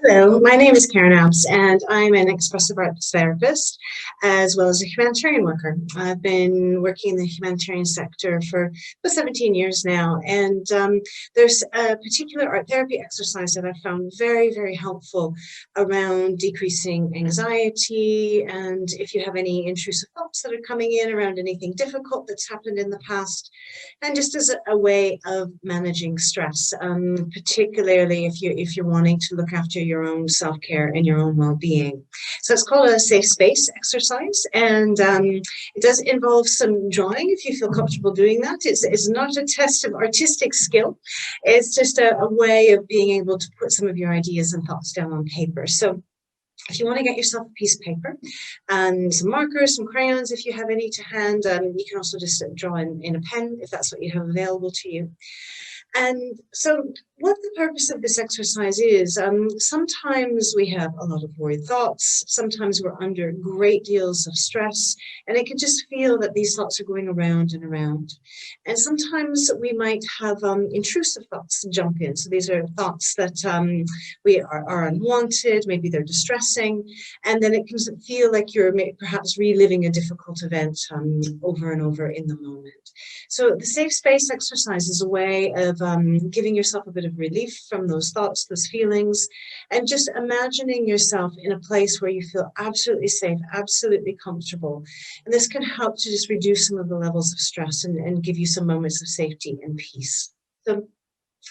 Hello, my name is Karen Abs, and I'm an expressive arts therapist as well as a humanitarian worker. I've been working in the humanitarian sector for about 17 years now, and there's a particular art therapy exercise that I found very, very helpful around decreasing anxiety, and if you have any intrusive thoughts that are coming in around anything difficult that's happened in the past, and just as a way of managing stress, particularly if you're wanting to look after your own self-care and your own well-being. So it's called a safe space exercise, and it does involve some drawing if you feel comfortable doing that. It's not a test of artistic skill. It's just a way of being able to put some of your ideas and thoughts down on paper. So if you want to get yourself a piece of paper and some markers, some crayons, if you have any to hand, you can also just draw in a pen if that's what you have available to you. And so what the purpose of this exercise is, sometimes we have a lot of worried thoughts, sometimes we're under great deals of stress, and it can just feel that these thoughts are going around and around. And sometimes we might have intrusive thoughts jump in. So these are thoughts that we are unwanted, maybe they're distressing, and then it can feel like you're perhaps reliving a difficult event over and over in the moment. So the safe space exercise is a way of giving yourself a bit of relief from those thoughts, those feelings, and just imagining yourself in a place where you feel absolutely safe, absolutely comfortable. And this can help to just reduce some of the levels of stress and give you some moments of safety and peace. So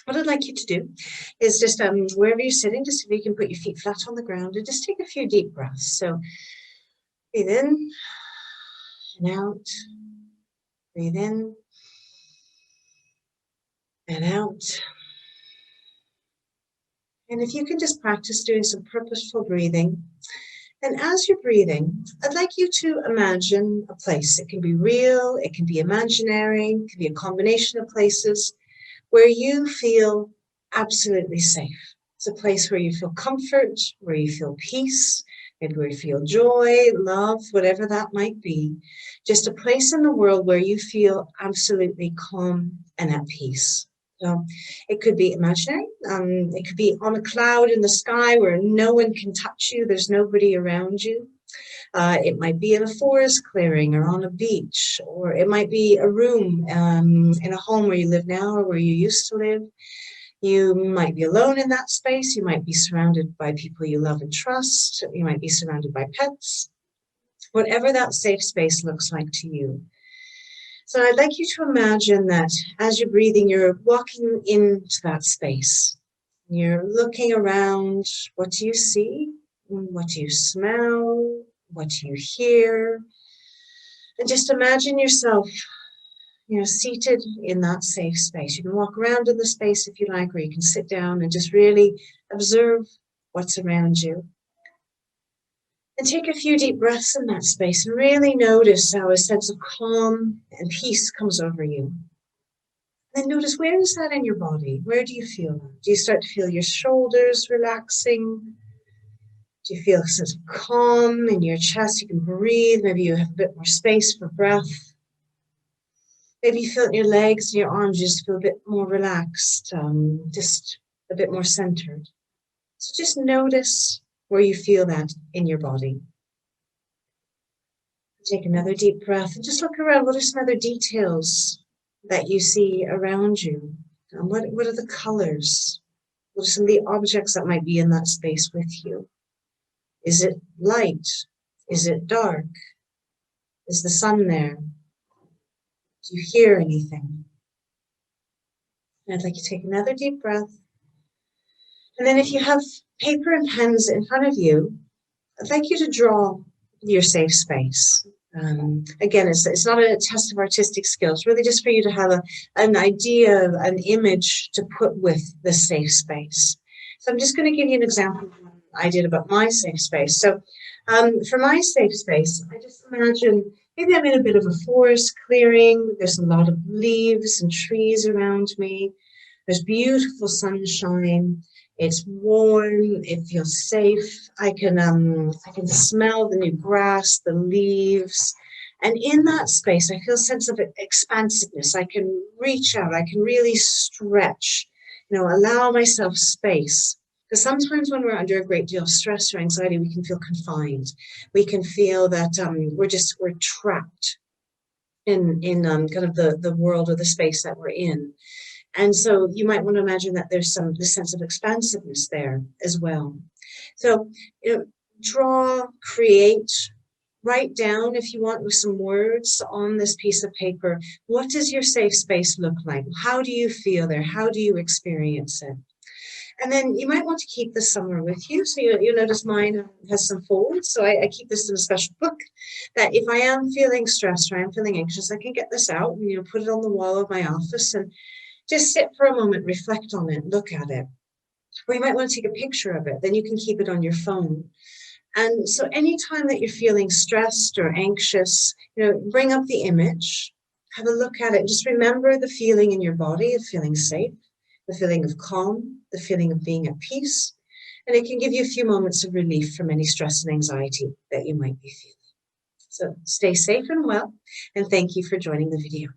what I'd like you to do is just wherever you're sitting, just if you can put your feet flat on the ground and just take a few deep breaths. So breathe in and out, breathe in and out. And if you can just practice doing some purposeful breathing. And as you're breathing, I'd like you to imagine a place. It can be real, it can be imaginary, it can be a combination of places where you feel absolutely safe. It's a place where you feel comfort, where you feel peace, maybe where you feel joy, love, whatever that might be. Just a place in the world where you feel absolutely calm and at peace. So it could be imaginary, it could be on a cloud in the sky where no one can touch you, there's nobody around you. It might be in a forest clearing or on a beach, or it might be a room in a home where you live now or where you used to live. You might be alone in that space, you might be surrounded by people you love and trust, you might be surrounded by pets, whatever that safe space looks like to you. So I'd like you to imagine that as you're breathing, you're walking into that space. You're looking around. What do you see? What do you smell? What do you hear? And just imagine yourself, seated in that safe space. You can walk around in the space if you like, or you can sit down and just really observe what's around you. And take a few deep breaths in that space and really notice how a sense of calm and peace comes over you. Then notice, where is that in your body? Where do you feel that? Do you start to feel your shoulders relaxing? Do you feel a sense of calm in your chest? You can breathe. Maybe you have a bit more space for breath. Maybe you feel it in your legs and your arms. You just feel a bit more relaxed, just a bit more centered. So just notice where you feel that in your body. Take another deep breath and just look around. What are some other details that you see around you? And what are the colors? What are some of the objects that might be in that space with you? Is it light? Is it dark? Is the sun there? Do you hear anything? And I'd like you to take another deep breath. And then if you have paper and pens in front of you, I'd like you to draw your safe space. Again, it's not a test of artistic skills, really just for you to have an idea, an image to put with the safe space. So I'm just going to give you an example of what I did about my safe space. So for my safe space, I just imagine maybe I'm in a bit of a forest clearing. There's a lot of leaves and trees around me. There's beautiful sunshine. It's warm, it feels safe. I can smell the new grass, the leaves. And in that space, I feel a sense of expansiveness. I can reach out, I can really stretch, allow myself space. Because sometimes when we're under a great deal of stress or anxiety, we can feel confined. We can feel that we're trapped in kind of the world or the space that we're in. And so you might want to imagine that there's this sense of expansiveness there as well. So, draw, create, write down, if you want, with some words on this piece of paper, what does your safe space look like? How do you feel there? How do you experience it? And then you might want to keep this somewhere with you. So you'll notice mine has some folds. So I keep this in a special book that if I am feeling stressed or I'm feeling anxious, I can get this out and, put it on the wall of my office and just sit for a moment, reflect on it, look at it. Or you might want to take a picture of it. Then you can keep it on your phone. And so anytime that you're feeling stressed or anxious, bring up the image, have a look at it. Just remember the feeling in your body of feeling safe, the feeling of calm, the feeling of being at peace. And it can give you a few moments of relief from any stress and anxiety that you might be feeling. So stay safe and well, and thank you for joining the video.